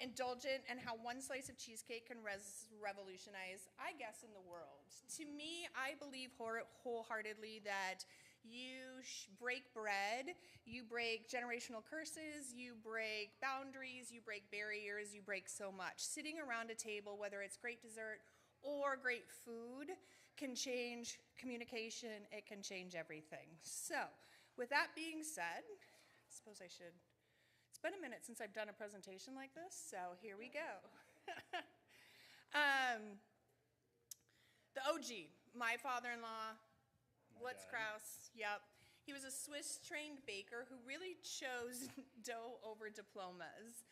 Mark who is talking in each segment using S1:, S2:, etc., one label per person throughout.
S1: indulgent, and how one slice of cheesecake can revolutionize, I guess, in the world. To me, I believe wholeheartedly that you break bread, you break generational curses, you break boundaries, you break barriers, you break so much. Sitting around a table, whether it's great dessert or great food, can change communication, it can change everything. So, with that being said, I suppose I should, it's been a minute since I've done a presentation like this, so here we go. The OG, my father-in-law, Krause, yep. He was a Swiss-trained baker who really chose dough over diplomas.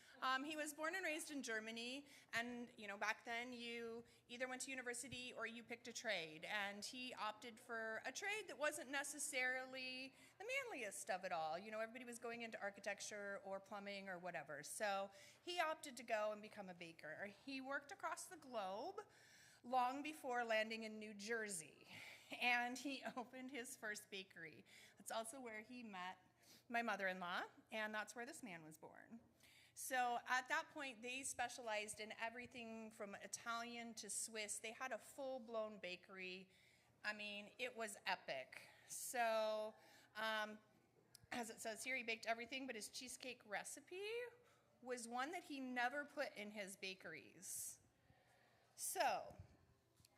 S1: He was born and raised in Germany, and back then you either went to university or you picked a trade, and he opted for a trade that wasn't necessarily the manliest of it all. Everybody was going into architecture or plumbing or whatever, so he opted to go and become a baker. He worked across the globe long before landing in New Jersey. And he opened his first bakery. That's also where he met my mother-in-law, and that's where this man was born. So at that point, they specialized in everything from Italian to Swiss. They had a full-blown bakery. I mean, it was epic. So as it says here, he baked everything, but his cheesecake recipe was one that he never put in his bakeries. So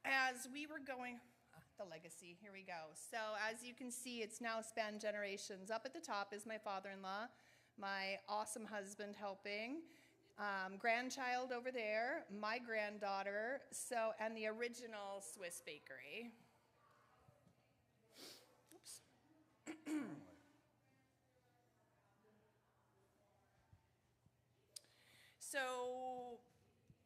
S1: as we were going, the legacy, here we go. So as you can see, it's now spanned generations. Up at the top is my father-in-law, my awesome husband helping, grandchild over there, my granddaughter, and the original Swiss bakery. Oops. So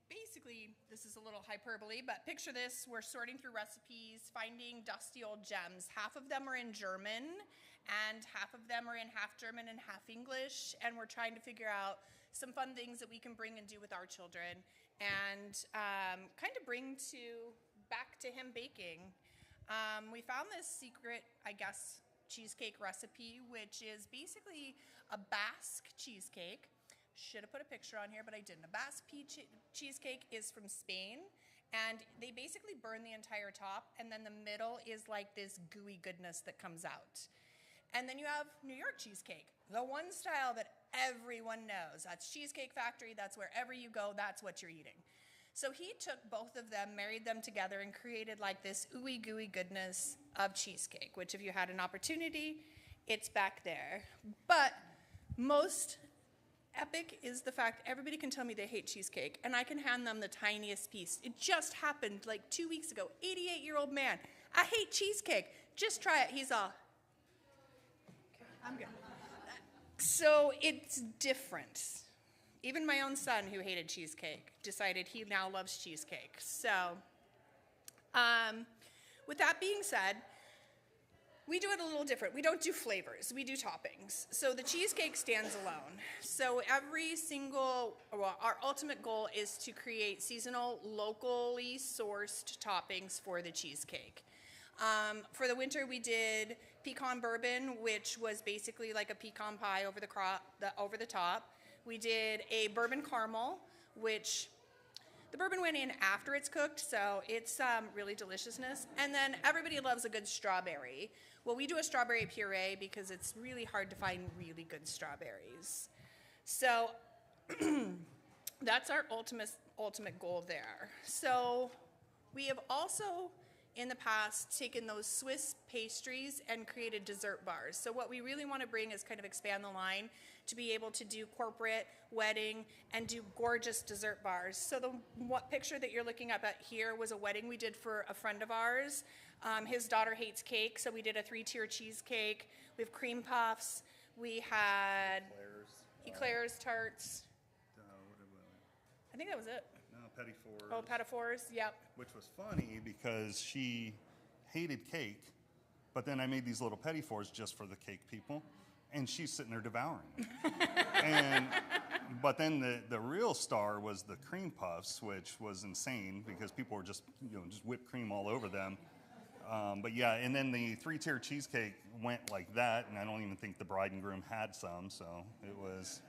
S1: basically, this is a little hyperbole, but picture this. We're sorting through recipes, finding dusty old gems. Half of them are in German, and half of them are in half German and half English, and we're trying to figure out some fun things that we can bring and do with our children, and kind of bring back to him baking. We found this secret, I guess, cheesecake recipe, which is basically a Basque cheesecake. Should have put a picture on here, but I didn't. A Basque cheesecake is from Spain, and they basically burn the entire top, and then the middle is like this gooey goodness that comes out. And then you have New York cheesecake, the one style that everyone knows. That's Cheesecake Factory. That's wherever you go, that's what you're eating. So he took both of them, married them together, and created like this ooey gooey goodness of cheesecake, which if you had an opportunity, it's back there. But most epic is the fact everybody can tell me they hate cheesecake, and I can hand them the tiniest piece. It just happened like 2 weeks ago. 88-year-old man. I hate cheesecake. Just try it. He's all, okay, I'm good. So it's different. Even my own son, who hated cheesecake, decided he now loves cheesecake. So with that being said, we do it a little different. We don't do flavors, we do toppings. So the cheesecake stands alone. So our ultimate goal is to create seasonal, locally sourced toppings for the cheesecake. For the winter, we did pecan bourbon, which was basically like a pecan pie over the top. We did a bourbon caramel, which the bourbon went in after it's cooked, so it's really deliciousness. And then everybody loves a good strawberry. Well, we do a strawberry puree because it's really hard to find really good strawberries. So that's our ultimate goal there. So we have also, in the past, taken those Swiss pastries and created dessert bars. So what we really want to bring is kind of expand the line to be able to do corporate, wedding, and do gorgeous dessert bars. So the picture that you're looking at here was a wedding we did for a friend of ours. His daughter hates cake, so we did a 3-tier cheesecake. We have cream puffs. We had eclairs, tarts. I think that was it.
S2: No, petit fours.
S1: Oh, petit fours, yep.
S2: Which was funny because she hated cake, but then I made these little petit fours just for the cake people, and she's sitting there devouring them. But then the real star was the cream puffs, which was insane because people were just whipped cream all over them. But yeah, and then the 3-tier cheesecake went like that, and I don't even think the bride and groom had some, so it was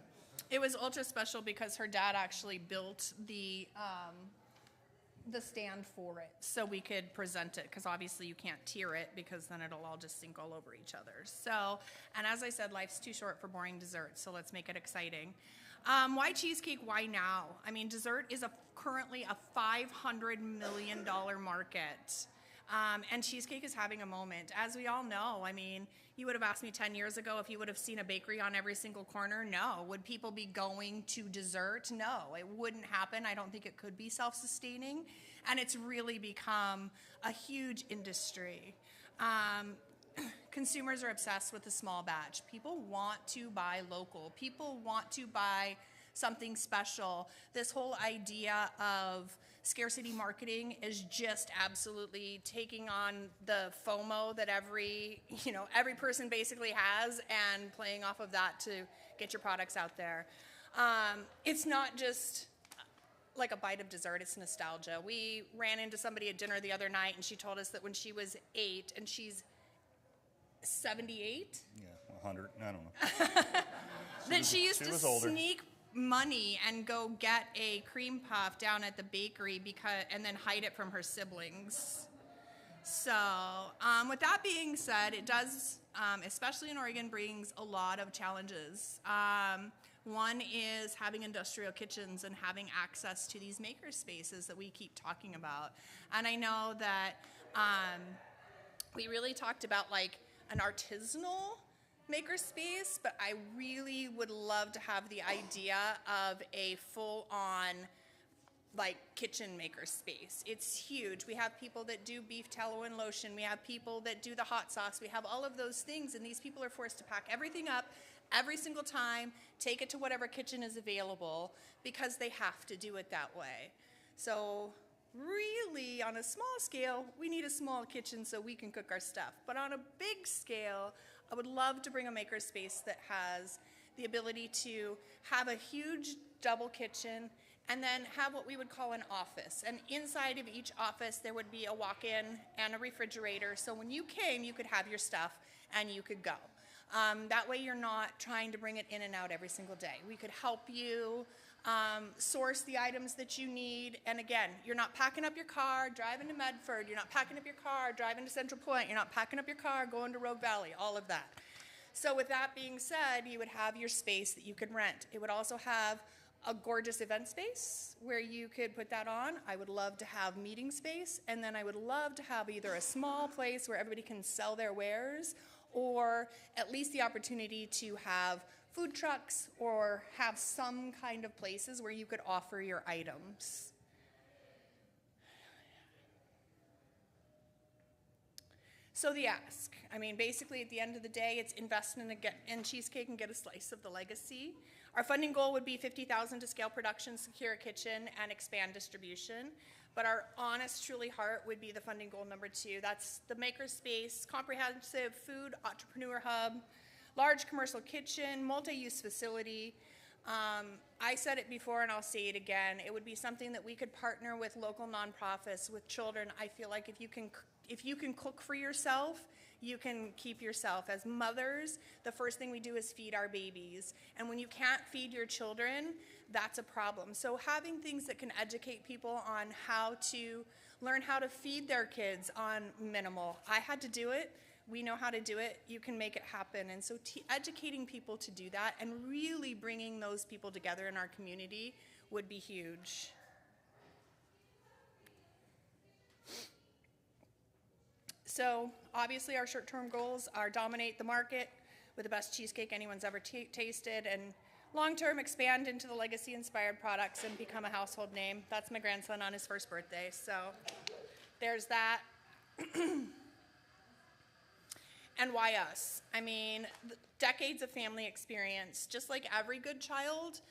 S1: It was ultra special because her dad actually built the stand for it so we could present it, because obviously you can't tier it because then it'll all just sink all over each other. So, and as I said, life's too short for boring desserts, so let's make it exciting. Why cheesecake? Why now? I mean, dessert is currently a $500 million market. And cheesecake is having a moment. As we all know, I mean, you would have asked me 10 years ago if you would have seen a bakery on every single corner. No. Would people be going to dessert? No. It wouldn't happen. I don't think it could be self-sustaining. And it's really become a huge industry. Consumers are obsessed with the small batch. People want to buy local. People want to buy something special. This whole idea of scarcity marketing is just absolutely taking on the FOMO that every person basically has and playing off of that to get your products out there. It's not just like a bite of dessert, it's nostalgia. We ran into somebody at dinner the other night and she told us that when she was 8 and she's 78?
S2: Yeah, 100, I don't know.
S1: That she used to sneak money and go get a cream puff down at the bakery and then hide it from her siblings. So with that being said, it does, especially in Oregon, brings a lot of challenges. One is having industrial kitchens and having access to these maker spaces that we keep talking about. And I know that we really talked about like an artisanal makerspace, but I really would love to have the idea of a full-on like kitchen makerspace. It's huge. We have people that do beef tallow and lotion. We have people that do the hot sauce. We have all of those things, and these people are forced to pack everything up every single time, take it to whatever kitchen is available because they have to do it that way. So really, on a small scale, we need a small kitchen so we can cook our stuff. But on a big scale, I would love to bring a makerspace that has the ability to have a huge double kitchen and then have what we would call an office. And inside of each office, there would be a walk-in and a refrigerator. So when you came, you could have your stuff and you could go. That way you're not trying to bring it in and out every single day. We could help you source the items that you need. And again, you're not packing up your car, driving to Medford. You're not packing up your car, driving to Central Point. You're not packing up your car, going to Rogue Valley, all of that. So with that being said, you would have your space that you could rent. It would also have a gorgeous event space where you could put that on. I would love to have meeting space. And then I would love to have either a small place where everybody can sell their wares or at least the opportunity to have food trucks or have some kind of places where you could offer your items. So the ask, I mean, basically at the end of the day, it's invest in cheesecake and get a slice of the legacy. Our funding goal would be $50,000 to scale production, secure a kitchen, and expand distribution. But our honest, truly heart would be the funding goal number 2. That's the makerspace, comprehensive food entrepreneur hub, large commercial kitchen, multi-use facility. I said it before and I'll say it again. It would be something that we could partner with local nonprofits, with children. I feel like if you can cook for yourself, you can keep yourself. As mothers, the first thing we do is feed our babies. And when you can't feed your children, that's a problem. So having things that can educate people on how to learn how to feed their kids on minimal. I had to do it. We know how to do it. You can make it happen. And so educating people to do that and really bringing those people together in our community would be huge. So obviously our short-term goals are dominate the market with the best cheesecake anyone's ever tasted, and long-term expand into the legacy-inspired products and become a household name. That's my grandson on his first birthday, so there's that. And why us? I mean, decades of family experience. Just like every good child,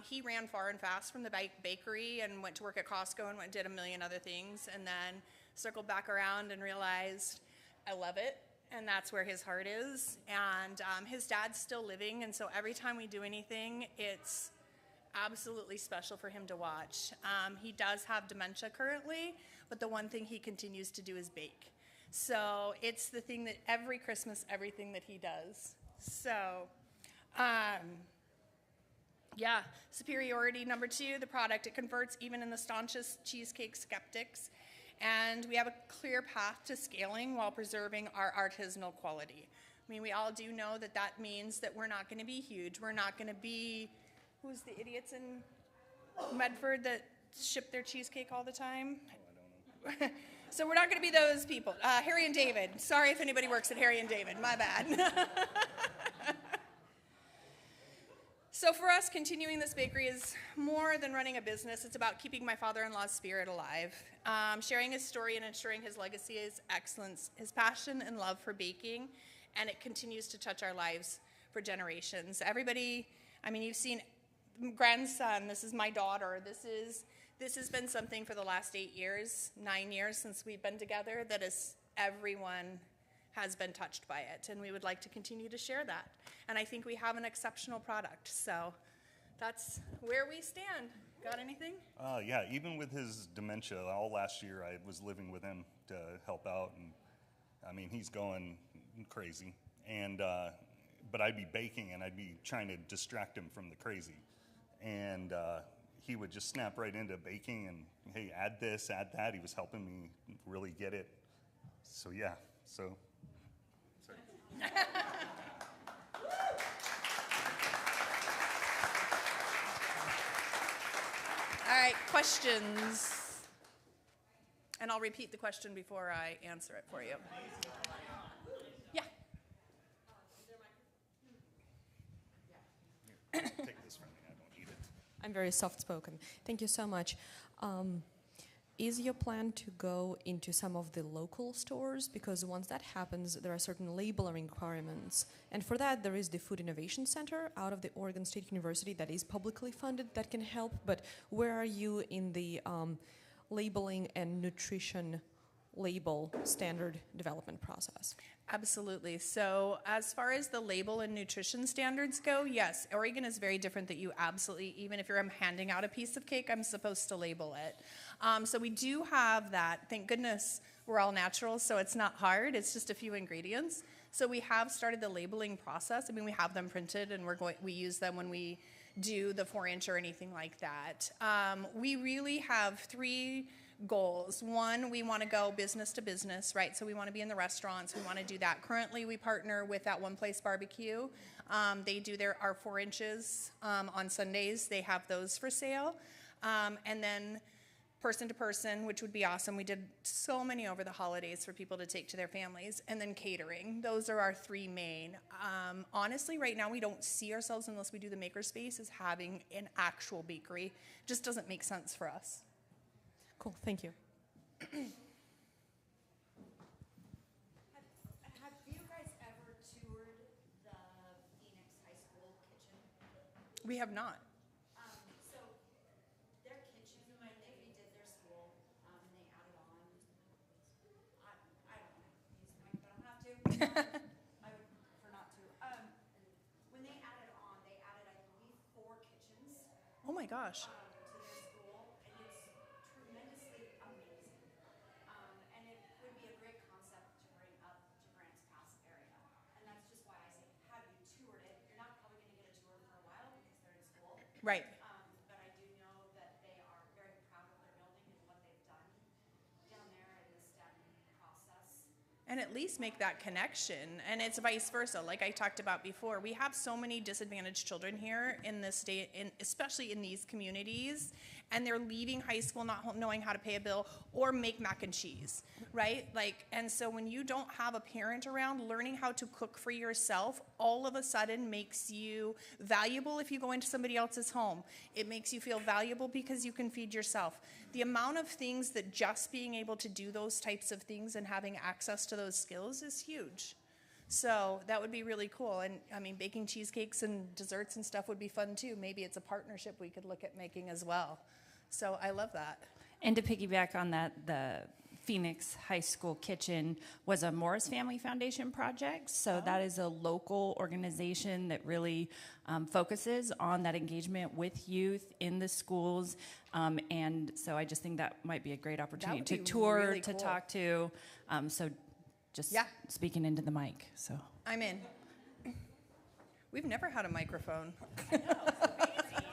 S1: he ran far and fast from the bakery and went to work at Costco and did a million other things, and then circled back around and realized, I love it, and that's where his heart is. And his dad's still living, and so every time we do anything, it's absolutely special for him to watch. He does have dementia currently, but the one thing he continues to do is bake. So it's the thing that every Christmas, everything that he does. So Yeah, superiority. Number 2, the product. It converts even in the staunchest cheesecake skeptics. And we have a clear path to scaling while preserving our artisanal quality. I mean, we all do know that that means that we're not going to be huge. We're not going to be, who's the idiots in Medford that ship their cheesecake all the time?
S2: Oh, I don't know.
S1: So we're not going to be those people. Harry and David. Sorry if anybody works at Harry and David. My bad. So for us, continuing this bakery is more than running a business. It's about keeping my father-in-law's spirit alive, sharing his story and ensuring his legacy is excellence, his passion and love for baking, and it continues to touch our lives for generations. Everybody, I mean, you've seen grandson, this is my daughter, this has been something for the last 8 years, 9 years since we've been together that is everyone has been touched by it, and we would like to continue to share that. And I think we have an exceptional product, so that's where we stand. Got anything?
S2: Yeah, even with his dementia, all last year I was living with him to help out, and I mean, he's going crazy. And but I'd be baking and I'd be trying to distract him from the crazy. And he would just snap right into baking and, hey, add this, add that. He was helping me really get it. So yeah, so. Sorry.
S1: All right, questions. And I'll repeat the question before I answer it for you. Yeah.
S2: Take this from me, I don't need it.
S3: I'm very soft-spoken. Thank you so much. Is your plan to go into some of the local stores? Because once that happens, there are certain labeling requirements. And for that, there is the Food Innovation Center out of the Oregon State University that is publicly funded that can help. But where are you in the labeling and nutrition label standard development process?
S1: Absolutely. So as far as the label and nutrition standards go, yes, Oregon is very different that you absolutely, even if you're handing out a piece of cake, I'm supposed to label it. So we do have that. Thank goodness we're all natural, so it's not hard. It's just a few ingredients. So we have started the labeling process. I mean, we have them printed, and we use them when we do the 4-inch or anything like that. We really have 3 goals. 1, we want to go business to business, right? So we want to be in the restaurants. We want to do that. Currently, we partner with that One Place Barbecue. They do our 4 inches on Sundays. They have those for sale. And then person to person, which would be awesome. We did so many over the holidays for people to take to their families. And then catering. Those are our 3 main. Honestly, right now, we don't see ourselves, unless we do the makerspace, as having an actual bakery. It just doesn't make sense for us.
S3: Cool, thank you.
S4: Have you guys ever toured the Phoenix High School kitchen?
S1: We have not.
S4: So their kitchen, when they redid their school, and they added on, I don't want to use the mic, but I don't have to. I would prefer not to. When they added on, they added, I believe, 4 kitchens.
S1: Oh my gosh.
S4: To their school, and it's tremendously amazing. And it would be a great concept to bring up to Grants Pass area. And that's just why I say, have you toured it? You're not probably going to get a tour for a while because they're in school.
S1: Right.
S4: But I do know that they are very proud of their building and what they've done down there in the STEM process.
S1: And at least make that connection. And it's vice versa. Like I talked about before, we have so many disadvantaged children here in this state, especially in these communities, and they're leaving high school not knowing how to pay a bill or make mac and cheese, right? And so when you don't have a parent around, learning how to cook for yourself all of a sudden makes you valuable if you go into somebody else's home. It makes you feel valuable because you can feed yourself. The amount of things that just being able to do those types of things and having access to those skills is huge. So that would be really cool. And I mean, baking cheesecakes and desserts and stuff would be fun too. Maybe it's a partnership we could look at making as well. So I love that.
S5: And to piggyback on that, the Phoenix High School kitchen was a Morris Family Foundation project. So that is a local organization that really focuses on that engagement with youth in the schools. And so I just think that might be a great opportunity to tour,
S1: really
S5: to
S1: cool.
S5: talk to. So just speaking into the mic. So
S1: I'm in. We've never had a microphone.
S4: I know, it's amazing.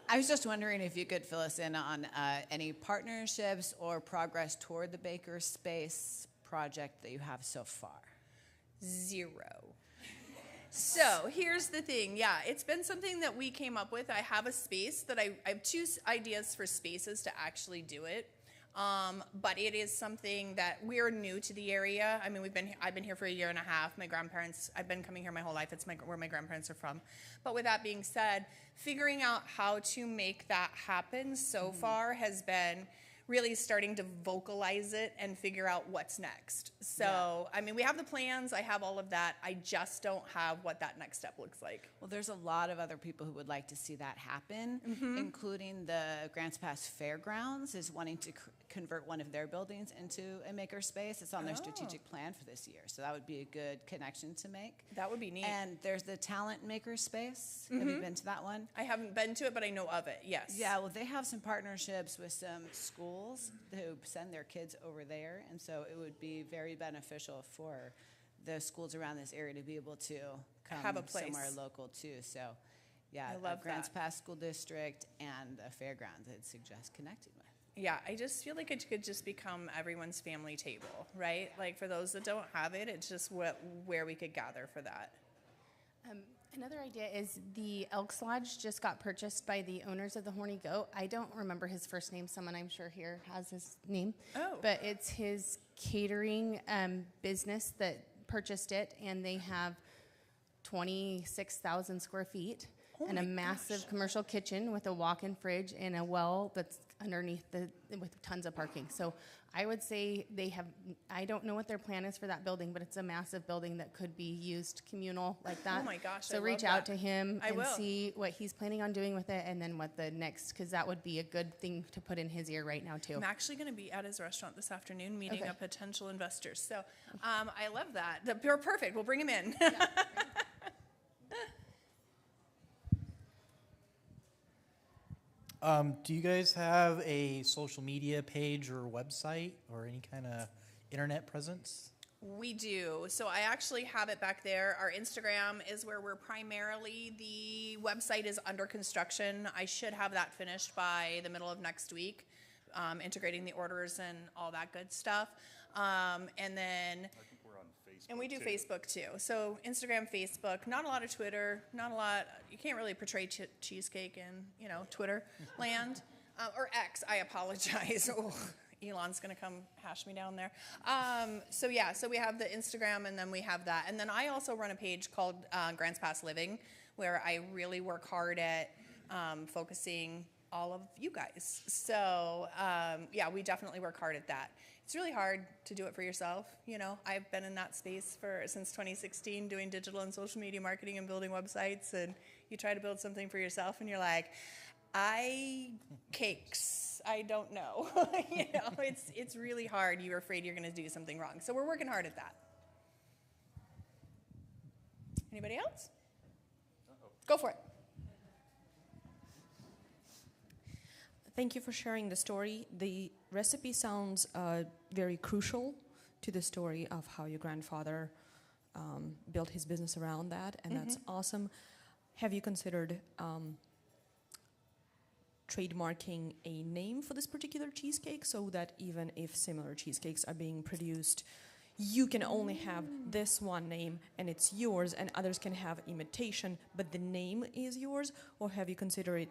S6: I was just wondering if you could fill us in on any partnerships or progress toward the Makerspace project that you have so far.
S1: 0. So here's the thing. Yeah, it's been something that we came up with. I have a space that I have 2 ideas for spaces to actually do it. But it is something that we're new to the area. I mean, I've been here for 1.5 years. My grandparents, I've been coming here my whole life. It's where my grandparents are from. But with that being said, figuring out how to make that happen so far has been really starting to vocalize it and figure out what's next. So, I mean, we have the plans. I have all of that. I just don't have what that next step looks like.
S6: Well, there's a lot of other people who would like to see that happen, including the Grants Pass Fairgrounds is wanting to convert one of their buildings into a makerspace. It's on their strategic plan for this year, so that would be a good connection to make.
S1: That would be neat.
S6: And there's the Talent Makerspace. Have you been to that one?
S1: I haven't been to it, but I know of it, yes.
S6: Yeah, well, they have some partnerships with some schools who send their kids over there, and so it would be very beneficial for the schools around this area to be able to come
S1: Have a place.
S6: somewhere local too. So, yeah,
S1: I love
S6: Grants
S1: that.
S6: Pass School District and a fairgrounds I'd suggest connecting with.
S1: Yeah, I just feel like it could just become everyone's family table, right? Like for those that don't have it, it's just where we could gather for that.
S7: Another idea is the Elks Lodge just got purchased by the owners of the Horny Goat. I don't remember his first name. Someone I'm sure here has his name.
S1: Oh.
S7: But it's his catering business that purchased it, and they have 26,000 square feet and a massive commercial kitchen with a walk-in fridge and a well that's underneath with tons of parking. So I would say I don't know what their plan is for that building, but it's a massive building that could be used communal like that.
S1: Oh my gosh,
S7: So
S1: I
S7: reach
S1: love
S7: out
S1: that.
S7: to him
S1: I
S7: and
S1: will.
S7: see what he's planning on doing with it, and then what the next, because that would be a good thing to put in his ear right now too.
S1: I'm actually going to be at his restaurant this afternoon meeting
S7: Okay.
S1: a potential investor. So I love that. You're perfect. We'll bring him in.
S8: Do you guys have a social media page or website or any kind of internet presence?
S1: We do. So I actually have it back there. Our Instagram is where we're primarily. The website is under construction. I should have that finished by the middle of next week, integrating the orders and all that good stuff. And then...
S2: I think we're on Facebook.
S1: And we do
S2: too.
S1: Facebook too. So Instagram, Facebook, not a lot of Twitter, not a lot. You can't really portray cheesecake in, Twitter land. Or X, I apologize. Oh, Elon's going to come hash me down there. So we have the Instagram, and then we have that. And then I also run a page called Grants Pass Living, where I really work hard at focusing all of you guys. So we definitely work hard at that. It's really hard to do it for yourself. I've been in that space since 2016 doing digital and social media marketing and building websites, and you try to build something for yourself and you're like, cakes, I don't know. It's really hard. You're afraid you're going to do something wrong. So we're working hard at that. Anybody else? Go for it.
S3: Thank you for sharing the story. The recipe sounds very crucial to the story of how your grandfather built his business around that, and that's awesome. Have you considered trademarking a name for this particular cheesecake so that even if similar cheesecakes are being produced, you can only have this one name and it's yours, and others can have imitation, but the name is yours? Or have you considered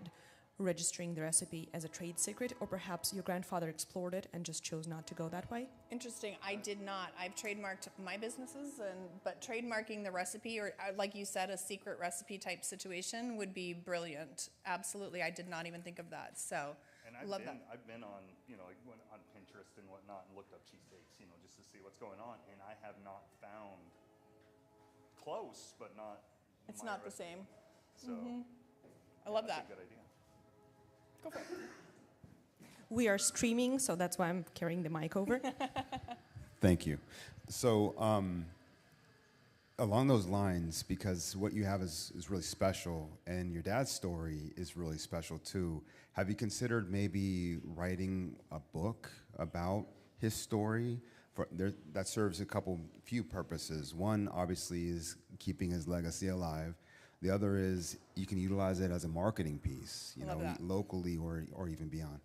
S3: registering the recipe as a trade secret, or perhaps your grandfather explored it and just chose not to go that way?
S1: Interesting. I did not. I've trademarked my businesses, but trademarking the recipe, or like you said, a secret recipe type situation would be brilliant. Absolutely. I did not even think of that. So,
S2: And
S1: love that.
S2: I've been on, like went on Pinterest and whatnot and looked up cheesecakes, just to see what's going on, and I have not found close, but not.
S1: It's
S2: my
S1: not the
S2: recipe.
S1: same.
S2: So
S1: I love
S2: that's
S1: that.
S2: a good idea.
S1: Go for it.
S3: We are streaming, so that's why I'm carrying the mic over.
S9: Thank you. So along those lines, because what you have is really special, and your dad's story is really special too, have you considered maybe writing a book about his story? That serves few purposes. One, obviously, is keeping his legacy alive. The other is you can utilize it as a marketing piece, you
S1: Love
S9: know,
S1: that.
S9: locally or even beyond.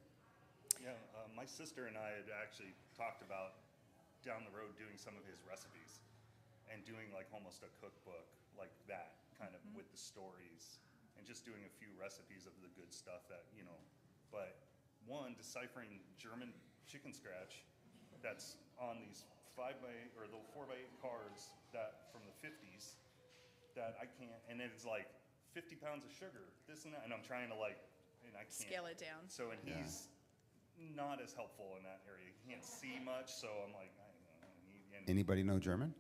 S2: Yeah, my sister and I had actually talked about down the road doing some of his recipes and doing like almost a cookbook like that, kind of with the stories and just doing a few recipes of the good stuff that, you know, but one, deciphering German chicken scratch that's on these 5x or the 4x8 cards that from the 50s that I can't, and it's like 50 pounds of sugar, this and that, and I'm trying to like, and I can't.
S1: Scale it down.
S2: So, and he's not as helpful in that area. He can't see much, so I'm like, I don't know.
S9: Anybody know German?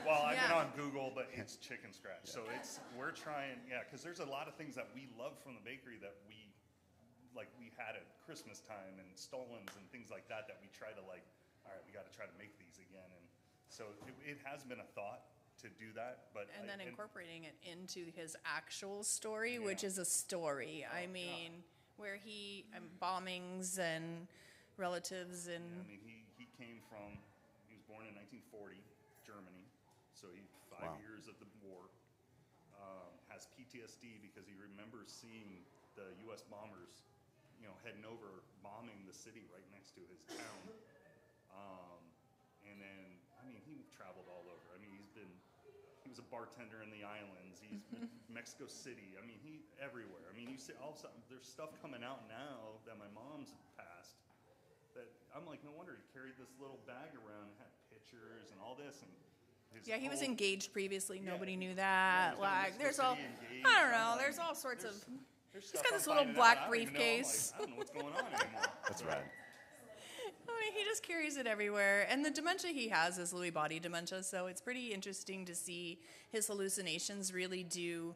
S2: Well, I've been
S1: Yeah.
S2: on Google, but it's chicken scratch. So we're trying, because there's a lot of things that we love from the bakery that we had at Christmas time and Stolens and things like that we try to like, all right, we got to try to make these again. And so it has been a thought to do that, but
S1: And then incorporating it into his actual story, which is a story. I mean, where he, bombings and relatives and.
S2: I mean, he came from, he was born in 1940, Germany, so he 5 years of the war, has PTSD because he remembers seeing the U.S. bombers, you know, heading over, bombing the city right next to his town. And then, I mean, he traveled all over. I mean, he was a bartender in the islands. He's been Mexico City. I mean, he everywhere. I mean, you see all of a sudden, there's stuff coming out now that my mom's passed that I'm like, no wonder he carried this little bag around and had pictures and all this. And
S1: Yeah, he was engaged previously.
S2: Yeah.
S1: Nobody knew that.
S2: Yeah,
S1: like, there's
S2: Mexico
S1: all,
S2: City engaged.
S1: I don't know.
S2: I'm like,
S1: There's all sorts of.
S2: there's
S1: He's
S2: stuff
S1: got
S2: I'm
S1: this little
S2: finding
S1: black
S2: out. I don't even know. I'm
S1: briefcase.
S2: like, I don't know what's going on anymore.
S9: That's right.
S1: I mean, he just carries it everywhere. And the dementia he has is Lewy body dementia, so it's pretty interesting to see his hallucinations really do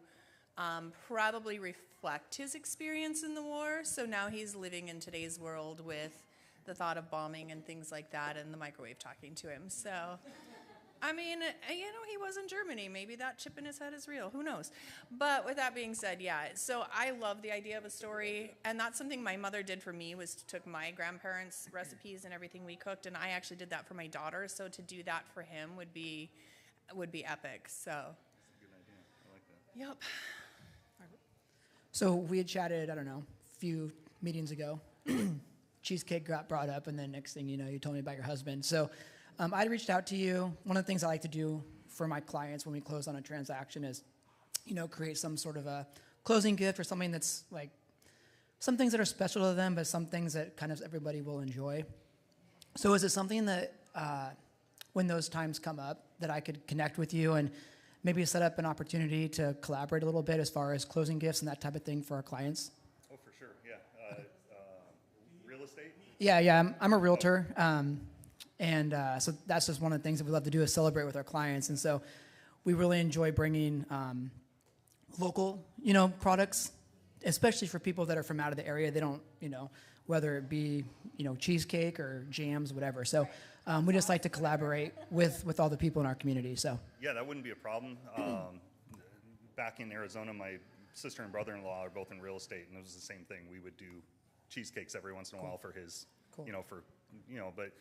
S1: probably reflect his experience in the war. So now he's living in today's world with the thought of bombing and things like that and the microwave talking to him. So, I mean, you know, he was in Germany. Maybe that chip in his head is real. Who knows? But with that being said, yeah. So I love the idea of a story. And that's something my mother did for me was took my grandparents' recipes and everything we cooked. And I actually did that for my daughter. So to do that for him would be epic. So.
S2: That's a good idea. I like that.
S1: Yep.
S10: So we had chatted, I don't know, a few meetings ago. Cheesecake got brought up, and then next thing you know, you told me about your husband. So I reached out to you. One of the things I like to do for my clients when we close on a transaction is, you know, create some sort of a closing gift or something that's like some things that are special to them, but some things that kind of everybody will enjoy. So is it something that when those times come up that I could connect with you and maybe set up an opportunity to collaborate a little bit as far as closing gifts and that type of thing for our clients?
S2: Oh, for sure. Yeah. Real estate?
S10: Yeah. I'm a realtor. So that's just one of the things that we love to do is celebrate with our clients. And so we really enjoy bringing local, you know, products, especially for people that are from out of the area. They don't, you know, whether it be, you know, cheesecake or jams, whatever. So we just like to collaborate with all the people in our community. So
S2: Yeah, that wouldn't be a problem. Back in Arizona, my sister and brother-in-law are both in real estate, and it was the same thing. We would do cheesecakes every once in a while for his, you know, but,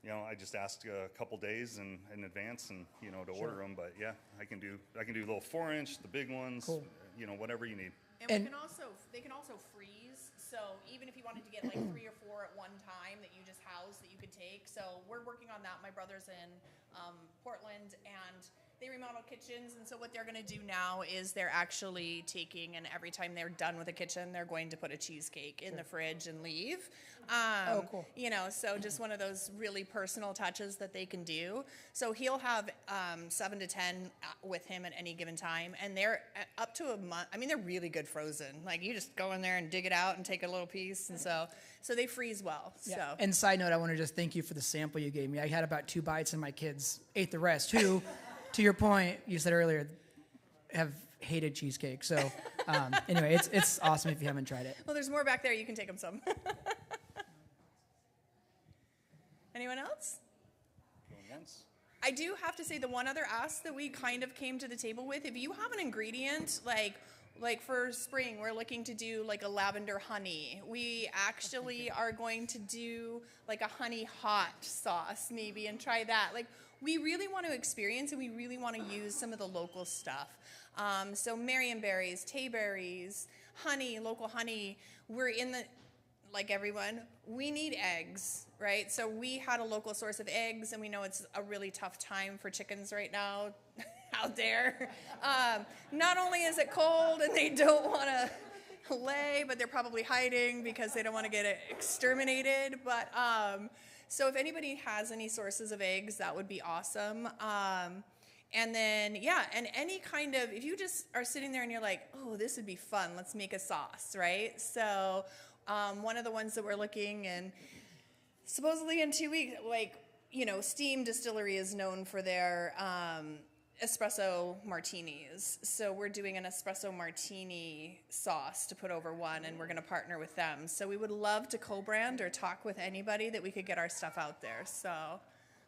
S2: you know, I just asked a couple days in advance and, you know, to order them. But yeah, I can do little 4-inch, the big ones, you know, whatever you need.
S1: And they can also freeze. So even if you wanted to get like 3 or 4 at one time that you just house that you could take. So we're working on that. My brother's in Portland and they remodel kitchens. And so what they're going to do now is they're actually taking, and every time they're done with a kitchen, they're going to put a cheesecake in the fridge and leave.
S10: Cool.
S1: You know, so just one of those really personal touches that they can do. So he'll have 7 to 10 with him at any given time, and they're up to a month. I mean, they're really good frozen. Like you just go in there and dig it out and take a little piece, and so they freeze well.
S10: yeah.
S1: So
S10: And side note, I want to just thank you for the sample you gave me. I had about 2 bites and my kids ate the rest. Who, to your point, you said earlier, have hated cheesecake. So anyway, it's awesome if you haven't tried it.
S1: well, there's more back there. You can take them some. Anyone else?
S2: Going once.
S1: I do have to say the one other ask that we kind of came to the table with, if you have an ingredient like for spring, we're looking to do like a lavender honey. We actually are going to do like a honey hot sauce maybe and try that. Like we really want to experience and we really want to use some of the local stuff. So Marionberries, Tayberries, honey, local honey. We're in the, like everyone, we need eggs, right? So we had a local source of eggs, and we know it's a really tough time for chickens right now out there. Not only is it cold and they don't want to lay, but they're probably hiding because they don't want to get exterminated. But so if anybody has any sources of eggs, that would be awesome. And then, yeah, and any kind of, if you just are sitting there and you're like, oh, this would be fun, let's make a sauce, right? So one of the ones that we're looking, and supposedly in 2 weeks, like, you know, Steam Distillery is known for their espresso martinis. So we're doing an espresso martini sauce to put over one, and we're going to partner with them. So we would love to co-brand or talk with anybody that we could get our stuff out there. So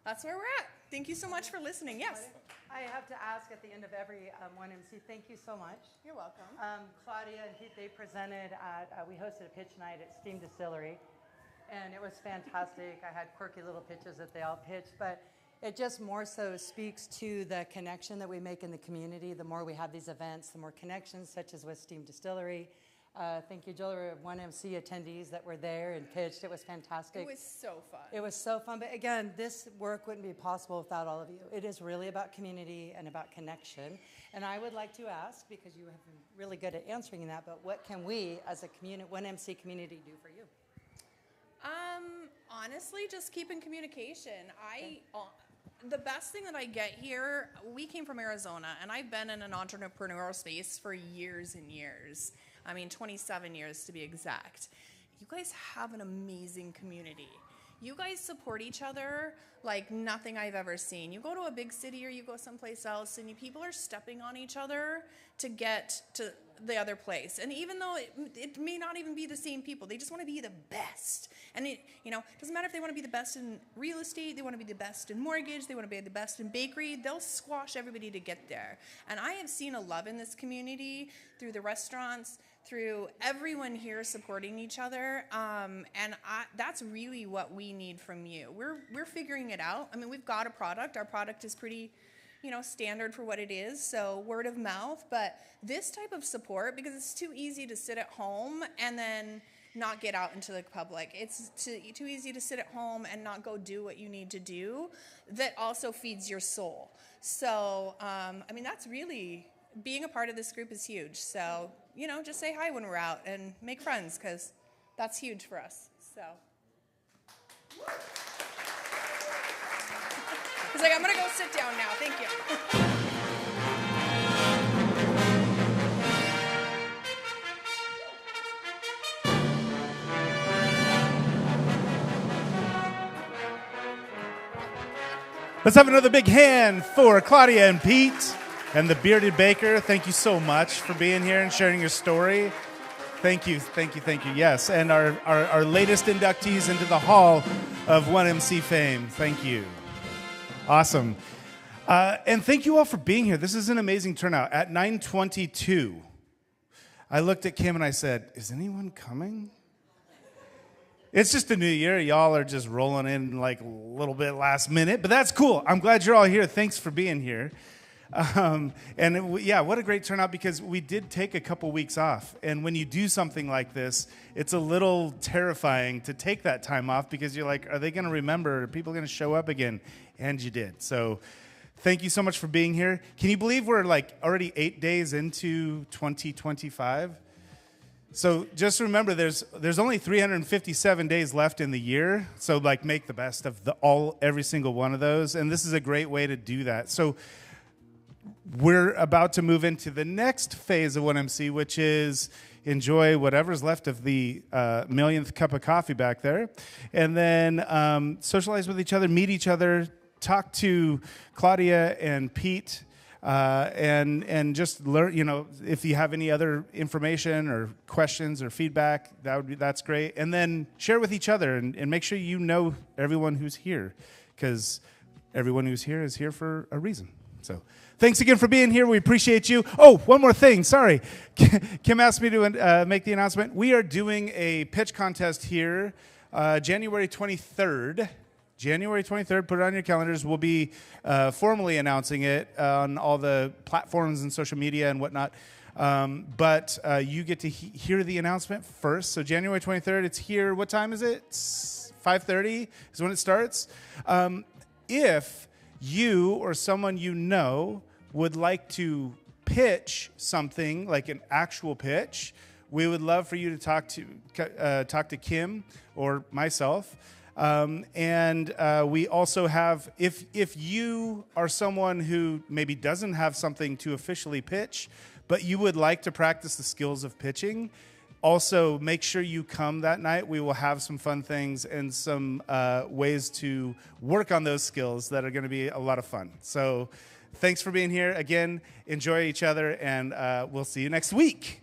S1: that's where we're at. Thank you so much for listening. Yes?
S11: I have to ask at the end of every 1MC, thank you so much.
S1: You're welcome.
S11: Claudia and Hivve, they presented at, we hosted a pitch night at Steam Distillery, and it was fantastic. I had quirky little pitches that they all pitched, but it just more so speaks to the connection that we make in the community. The more we have these events, the more connections, such as with Steam Distillery. Thank you, Joel. There were 1MC attendees that were there and pitched. It was fantastic.
S1: It was so fun.
S11: It was so fun. But again, this work wouldn't be possible without all of you. It is really about community and about connection. And I would like to ask, because you have been really good at answering that, but what can we as a 1MC community do for you?
S1: Honestly, just keep in communication. The best thing that I get here, we came from Arizona, and I've been in an entrepreneurial space for years and years. I mean, 27 years to be exact. You guys have an amazing community. You guys support each other like nothing I've ever seen. You go to a big city or you go someplace else, and people are stepping on each other to get to the other place. And even though it may not even be the same people, they just want to be the best. And it doesn't matter if they want to be the best in real estate, they want to be the best in mortgage, they want to be the best in bakery, they'll squash everybody to get there. And I have seen a love in this community through the restaurants, through everyone here supporting each other, and that's really what we need from you. We're figuring it out. I mean, we've got a product. Our product is pretty, standard for what it is, so word of mouth. But this type of support, because it's too easy to sit at home and then not get out into the public. It's too easy to sit at home and not go do what you need to do. That also feeds your soul. So, that's really, being a part of this group is huge. So, just say hi when we're out and make friends, because that's huge for us. So. He's like, I'm going to go sit down now. Thank you.
S12: Let's have another big hand for Claudia and Pete and the Bearded Baker. Thank you so much for being here and sharing your story. Thank you. Yes, and our latest inductees into the Hall of 1MC fame. Thank you. Awesome. And thank you all for being here. This is an amazing turnout. At 9:22, I looked at Kim and I said, is anyone coming? It's just a new year. Y'all are just rolling in like a little bit last minute, but that's cool. I'm glad you're all here. Thanks for being here. What a great turnout, because we did take a couple weeks off. And when you do something like this, it's a little terrifying to take that time off, because you're like, are they going to remember? Are people going to show up again? And you did. So thank you so much for being here. Can you believe we're like already 8 days into 2025? So just remember, there's only 357 days left in the year. So like make the best of every single one of those. And this is a great way to do that. So we're about to move into the next phase of 1MC, which is enjoy whatever's left of the millionth cup of coffee back there, and then socialize with each other, meet each other, talk to Claudia and Pete, and just learn. If you have any other information or questions or feedback, that's great. And then share with each other and make sure you know everyone who's here, because everyone who's here is here for a reason. So thanks again for being here. We appreciate you. Oh, one more thing. Sorry. Kim asked me to make the announcement. We are doing a pitch contest here January 23rd January 23rd, put it on your calendars. We'll be formally announcing it on all the platforms and social media and whatnot. But you get to hear the announcement first. So January 23rd, it's here. What time is it? It's 5:30 is when it starts. If you or someone you know would like to pitch something, like an actual pitch, we would love for you to talk to Kim or myself. We also have, if you are someone who maybe doesn't have something to officially pitch, but you would like to practice the skills of pitching, also make sure you come that night. We will have some fun things and some ways to work on those skills that are going to be a lot of fun. So thanks for being here. Again, enjoy each other, and we'll see you next week.